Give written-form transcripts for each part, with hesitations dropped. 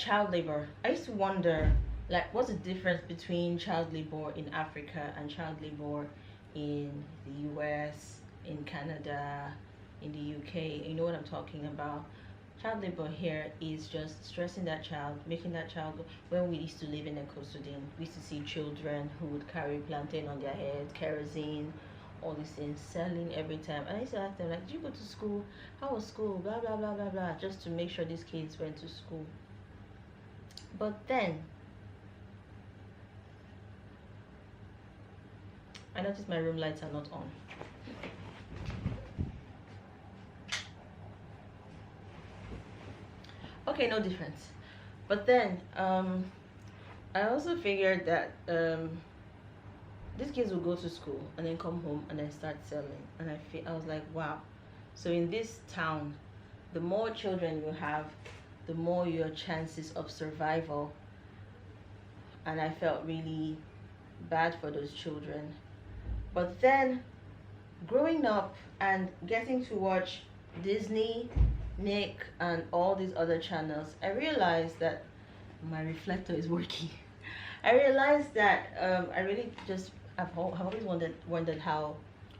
child labor. I used to wonder, like, what's the difference between child labor in Africa and child labor in the US, in Canada, in the UK? You know what I'm talking about. Child labor here is just stressing that child, making that child. When we used to live in Ekosudin, we used to see children who would carry plantain on their head, kerosene, all these things, selling every time. And I used to ask them, like, did you go to school? How was school? Blah, blah, blah, blah, blah, just to make sure these kids went to school. But then, I noticed my room lights are not on. Okay, no difference. But then, I also figured that these kids will go to school and then come home and then start selling. And I was like, wow. So in this town, the more children you have, the more your chances of survival. And I felt really bad for those children. But then, growing up and getting to watch Disney, Nick, and all these other channels, I realized that my reflector is working. I realized that I really just have always wondered how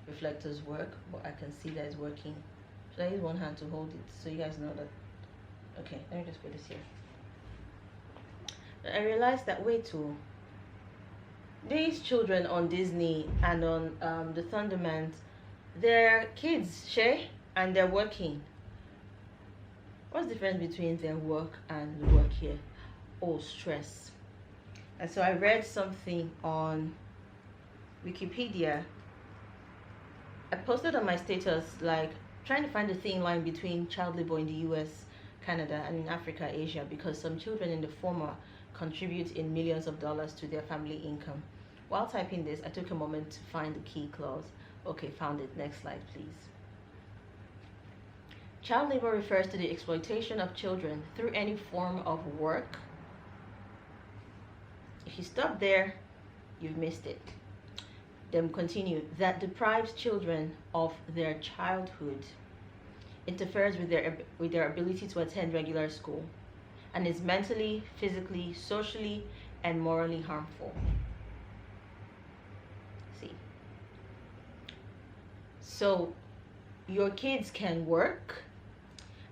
reflectors work, but I can see that it's working. Should I use one hand to hold it so you guys know that? Okay, let me just put this here. I realized that way too. These children on Disney and on the Thundermans, they're kids, Shay, and they're working. What's the difference between their work and the work here? Oh, stress. And so I read something on Wikipedia. I posted on my status, like, trying to find the thin line between child labor in the US, Canada, and in Africa, Asia, because some children in the former contribute in millions of dollars to their family income. While typing this, I took a moment to find the key clause. Okay, found it. Next slide, please. Child labor refers to the exploitation of children through any form of work. If you stop there, you've missed it. Then continue. That deprives children of their childhood, interferes with their ability to attend regular school, and is mentally, physically, socially, and morally harmful. See. So, your kids can work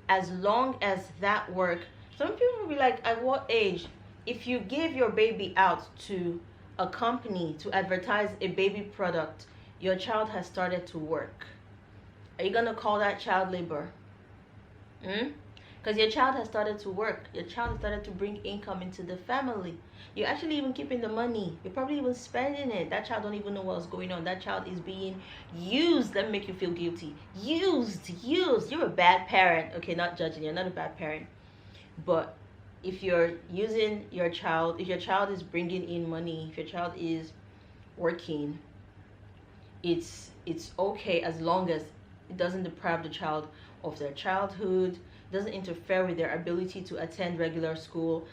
as long as that work. Some people will be like, at what age? If you give your baby out to a company to advertise a baby product, your child has started to work. Are you gonna call that child labor? Because your child has started to work. Your child has started to bring income into the family. You're actually even keeping the money. You're probably even spending it. That child don't even know what's going on. That child is being used. Let me make you feel guilty. Used. You're a bad parent. Okay, not judging. You're not a bad parent. But if you're using your child, if your child is bringing in money, if your child is working, it's okay as long as it doesn't deprive the child of their childhood, doesn't interfere with their ability to attend regular school.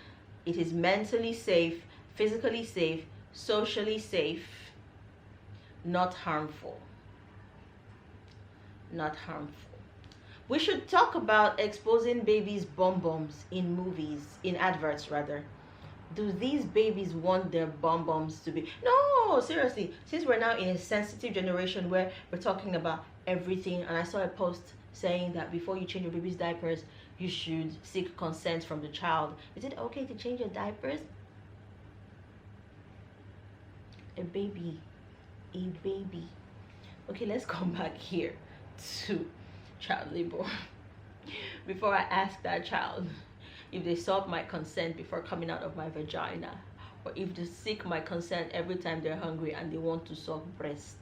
It is mentally safe, physically safe, socially safe, not harmful. Not harmful. We should talk about exposing babies' bum-bums in movies, in adverts rather. Do these babies want their bum-bums to be? No, seriously. Since we're now in a sensitive generation where we're talking about everything, and I saw a post saying that before you change your baby's diapers, you should seek consent from the child. Is it okay to change your diapers? A baby. Okay, let's come back here to child labor. Before I ask that child if they sought my consent before coming out of my vagina, or if they seek my consent every time they're hungry and they want to suck breast.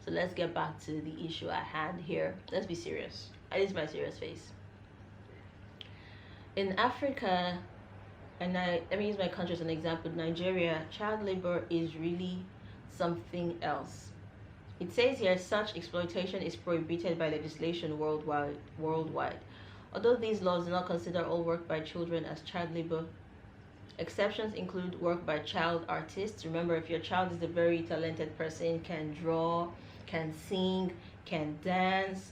So let's get back to the issue at hand here. Let's be serious. This is my serious face. In Africa, and let me use my country as an example, Nigeria, child labor is really something else. It says here, such exploitation is prohibited by legislation worldwide. Although these laws do not consider all work by children as child labor, exceptions include work by child artists. Remember, if your child is a very talented person, can draw, can sing, can dance,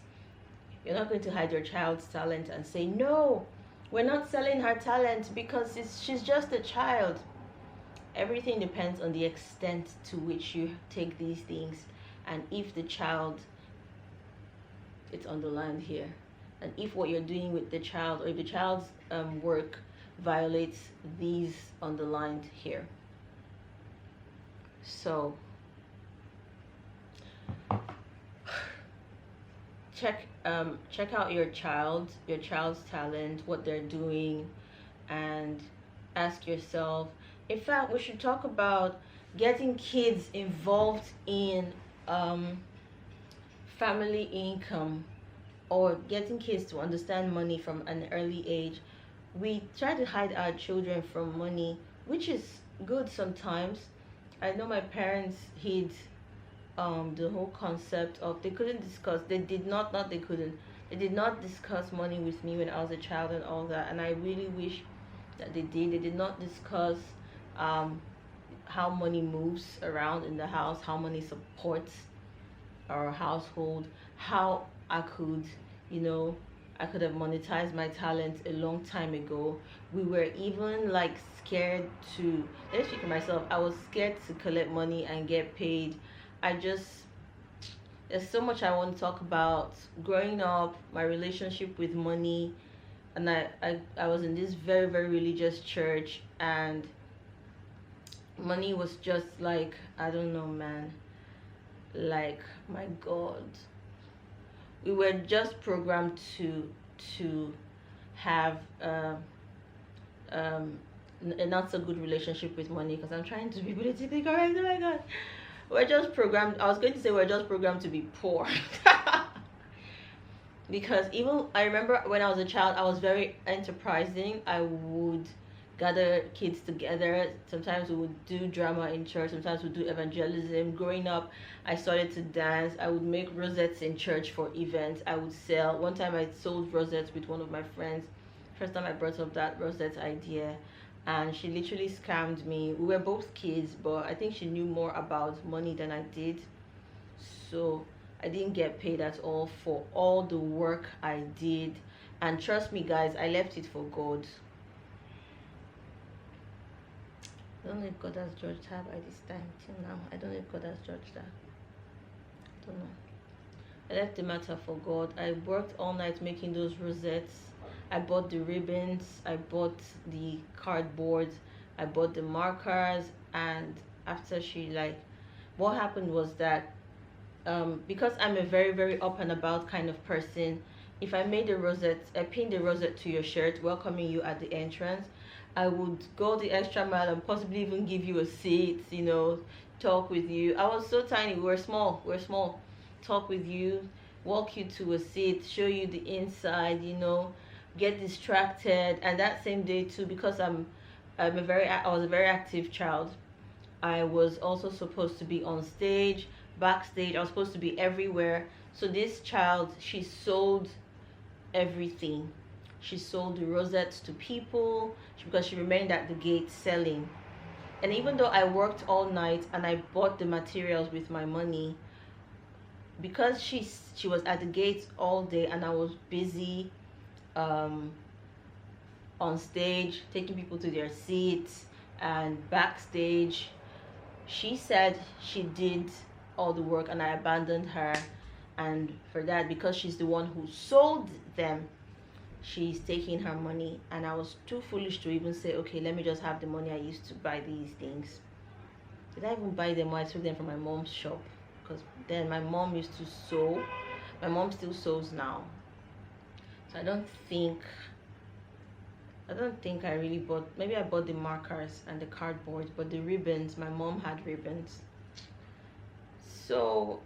you're not going to hide your child's talent and say, no, We're not selling her talent because she's just a child. Everything depends on the extent to which you take these things, and if the child, it's underlined here, and if what you're doing with the child, or if the child's work violates these underlined here. So check out your child's talent, what they're doing, and ask yourself. In fact, we should talk about getting kids involved in family income, or getting kids to understand money from an early age. We try to hide our children from money, which is good sometimes. I know my parents hid the whole concept of, they couldn't discuss, they did not they couldn't, they did not discuss money with me when I was a child and all that, and I really wish that they did not discuss how money moves around in the house, how money supports our household, how I could, you know, I could have monetized my talent a long time ago. We were even like scared to, let me speak for myself, I was scared to collect money and get paid. I just, there's so much I want to talk about. Growing up, my relationship with money, and I was in this very, very religious church, and money was just like, I don't know, man, like, my God, we were just programmed to have a not so good relationship with money, because I'm trying to be politically correct. Oh my God, we're just programmed, I was going to say we're just programmed to be poor. Because even I remember when I was a child, I was very enterprising. I would gather kids together. Sometimes we would do drama in church, sometimes we would do evangelism. Growing up, I started to dance. I would make rosettes in church for events. I would sell. One time I sold rosettes with one of my friends. First time I brought up that rosette idea, and she literally scammed me. We were both kids, but I think she knew more about money than I did. So I didn't get paid at all for all the work I did. And trust me, guys, I left it for God. I don't know if God has judged her by this time till now. I don't know if God has judged her. I don't know. I left the matter for God. I worked all night making those rosettes. I bought the ribbons. I bought the cardboard. I bought the markers. And after she, like, what happened was that because I'm a very, very up and about kind of person, if I made a rosette, I pinned a rosette to your shirt welcoming you at the entrance, I would go the extra mile and possibly even give you a seat, you know, talk with you. I was so tiny, we're small, talk with you, walk you to a seat, show you the inside, you know, get distracted. And that same day too, because I was a very active child, I was also supposed to be on stage, backstage. I was supposed to be everywhere. So this child, she sold everything. She sold the rosettes to people because she remained at the gate selling. And even though I worked all night and I bought the materials with my money, because she was at the gates all day and I was busy on stage taking people to their seats and backstage, she said she did all the work and I abandoned her. And for that, because she's the one who sold them, she's taking her money. And I was too foolish to even say, okay, let me just have the money I used to buy these things. Did I even buy them? I took them from my mom's shop, because then my mom used to sew. My mom still sews now, so I don't think I really bought. Maybe I bought the markers and the cardboard, but the ribbons, my mom had ribbons. So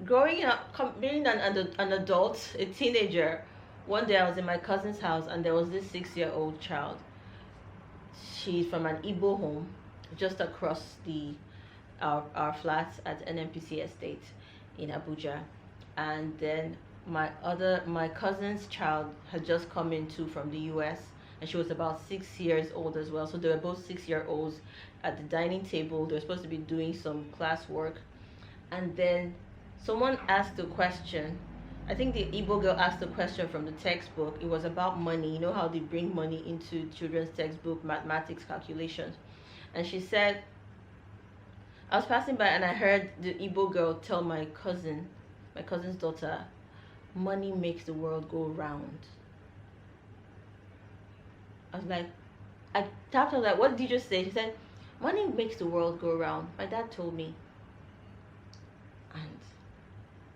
growing up, being an adult, a teenager, one day I was in my cousin's house and there was this 6-year-old child. She's from an Igbo home just across our flats at NNPC Estate in Abuja. And then my cousin's child had just come in too from the US, and she was about 6 years old as well. So they were both 6-year-olds at the dining table. They were supposed to be doing some class work, and then someone asked a question. I think the Igbo girl asked a question from the textbook. It was about money. You know how they bring money into children's textbook, mathematics calculations. And she said, I was passing by and I heard the Igbo girl tell my cousin's daughter, money makes the world go round. I was like, I tapped her like, what did you just say? She said, money makes the world go round. My dad told me. And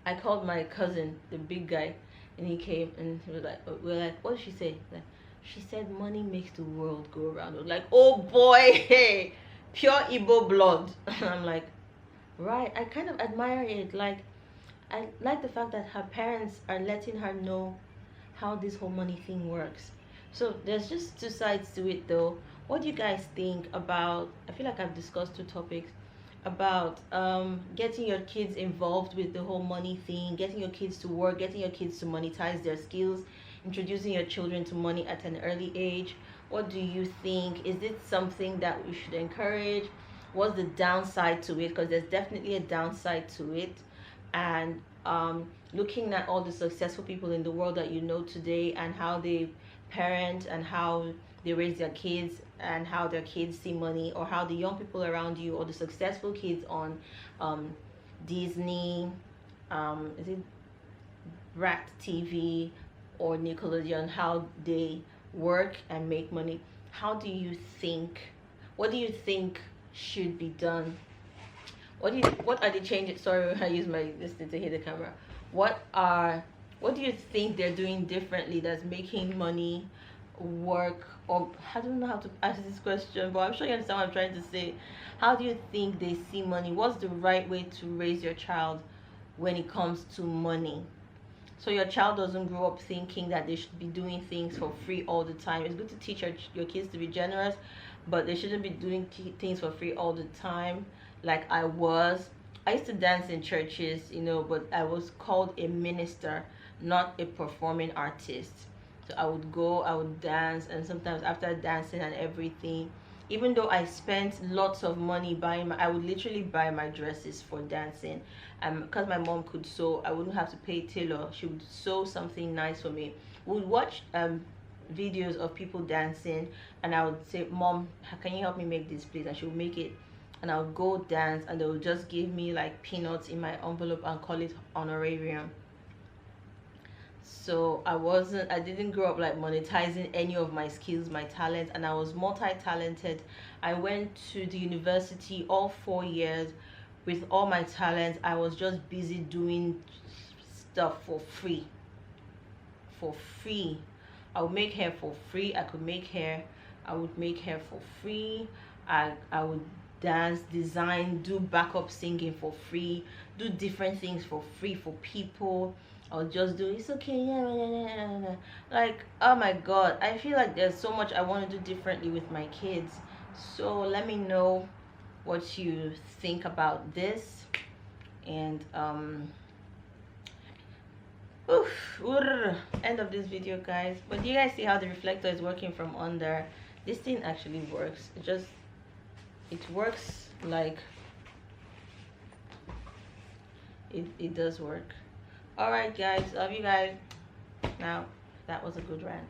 I called my cousin, the big guy, and he came and he was like, we were like, what did she say? Like, she said money makes the world go round. I was like, oh boy, hey, pure Igbo blood. I'm like, right. I kind of admire it. Like, I like the fact that her parents are letting her know how this whole money thing works. So there's just two sides to it though. What do you guys think about, I feel like I've discussed two topics about getting your kids involved with the whole money thing, getting your kids to work, getting your kids to monetize their skills, introducing your children to money at an early age. What do you think? Is it something that we should encourage? What's the downside to it? Because there's definitely a downside to it. And looking at all the successful people in the world that you know today and how they parent and how they raise their kids and how their kids see money, or how the young people around you or the successful kids on Disney, is it Brat TV or Nickelodeon, how they work and make money. How do you think, what do you think should be done? What are the changes? Sorry, I use my this thing to hit the camera. What do you think they're doing differently that's making money work? Or I don't know how to ask this question, but I'm sure you understand what I'm trying to say. How do you think they see money? What's the right way to raise your child when it comes to money? So your child doesn't grow up thinking that they should be doing things for free all the time. It's good to teach your kids to be generous, but they shouldn't be doing things for free all the time. Like I used to dance in churches, but I was called a minister, not a performing artist. So I would go, I would dance, and sometimes after dancing and everything, even though I spent lots of money I would literally buy my dresses for dancing. Because my mom could sew, I wouldn't have to pay tailor. She would sew something nice for me. We would watch videos of people dancing, and I would say, Mom, can you help me make this please? And she would make it, and I would go dance, and they would just give me like peanuts in my envelope and call it honorarium. So I didn't grow up like monetizing any of my skills, my talent, and I was multi-talented. I went to the university all 4 years with all my talents. I was just busy doing stuff for free. I would make hair for free. I would make hair for free. I would dance, design, do backup singing for free, do different things for free for people. I was just do it's okay, yeah, yeah, yeah, yeah. Like, oh my god, I feel like there's so much I want to do differently with my kids. So let me know what you think about this. And end of this video, guys. But do you guys see how the reflector is working from under? This thing actually works. It works like it does work. All right, guys, love you guys. Now that was a good rant.